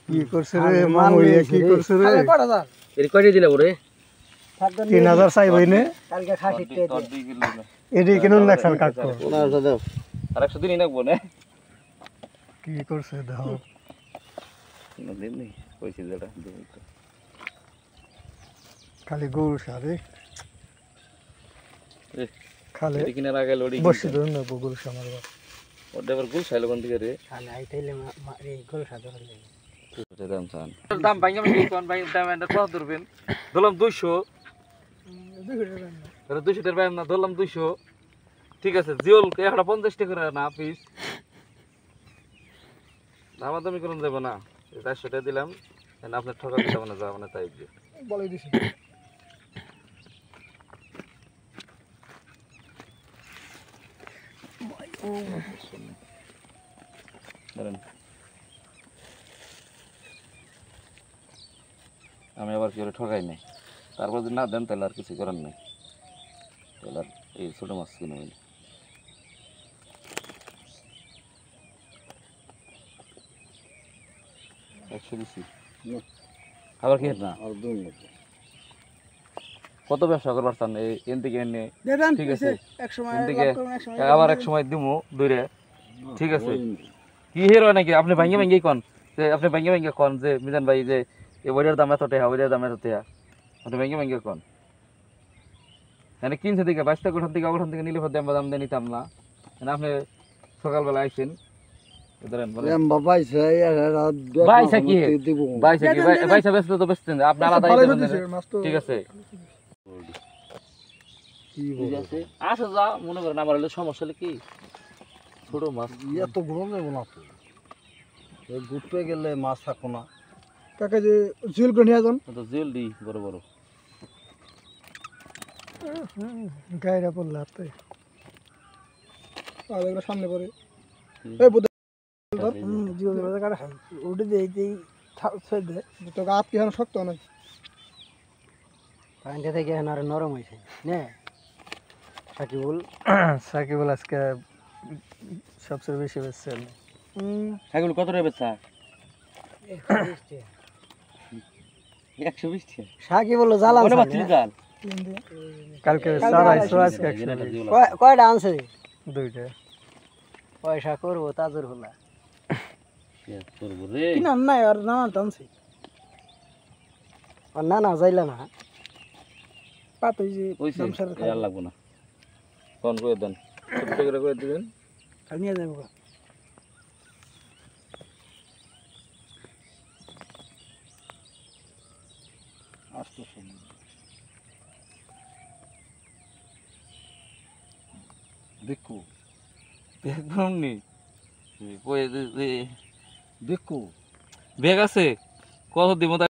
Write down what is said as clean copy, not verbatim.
কি করছে রে মামুইয়া, কি করছে রে? এর কয়টা দিলা ওরে? 3000 চাইবই নে কালকে খাসি তে এডি কেন লাগছাল কাকু? আর 100 দিনই লাগবো না। কি করছে দাও? দিন নেই কইছি যেটা খালি গরু সারে খালে কিনার আগে লড়ি বসে ধরে না গরু সামার বা ওটা আবার গুল ছাইলো কোন দিকে রে? খালে আইতাইলে মারি গোল সাদা হলে দাম চান দাম ভাঙা ভাঙি কোন ভাই দাম এন্ড কত ধরবেন? ধরলাম 200 200 টাকা না ধরলাম 200 ঠিক আছে জিওল একটা 50 টাকা করে না পিস দামাদামি করুন যাব না 400 টাকা দিলাম আপনার ঠকা দিতে হবে না যাব না তাই বলে দিছি আমি আবার কি করে ঠকাই নাই তারপর যদি না দেন তাহলে আর কিছু করার নেই তাহলে আর এই ছোট মাছ কিনে হইল আবার কি না কত ব্যবসা করবার চান এন থেকে এনে ঠিক আছে আবার এক সময় দিমু দূরে ঠিক আছে কি হেরো নাকি আপনি ভাঙ্গে ভাঙ্গে কন যে আপনি ভাঙ্গে ভাঙ্গে কন যে মিজান ভাই যে এই ওইটার দাম এত টাকা ওইটার দাম এত টাকা আপনি ভাঙ্গে ভাঙ্গে কন মানে কিনছে দিকে 22 টাকা ওখান থেকে নিলে দাম দিয়ে নিতাম না মানে আপনি সকালবেলা আইছেন ধরেন আপনি আলাদা ঠিক আছে আসা যা মনে করেন আমার হলে সমস্যা হলে কি ছোট মাছ এত গরম যাবো না তো ঘুরতে গেলে মাছ থাকো না কাকা যে জিল করে নিয়ে যান তো জিল দি বড় বড় গায়রা পড়লা তো আরেকটা সামনে পড়ে এই বুদ্ধ জিও ধরে কাটা খাই উড়ে দেই দেই ছেড়ে দে তো গাত কি হান শক্ত না পানিতে থেকে আর নরম হইছে নে সাকিবুল আজকে সবচেয়ে বেশি বেচছে সাকিবুল কত টাকা বেচা 120 টাকা সাকিবুল জালাম জাল কালকে 450 আজকে 120 কয়টা আনছে দুইটা পয়সা করবো তাজুর হলা করব রে কিনা নাই আর না টানছি আর না না যাইলা না পাতই যে ওইছে আর লাগবো না কোন করে দেন ছোট করে দিবেন আর নিয়ে যাবো আসতো দেখো দেখবাম নি কই দেখো বেগ আছে কত দিব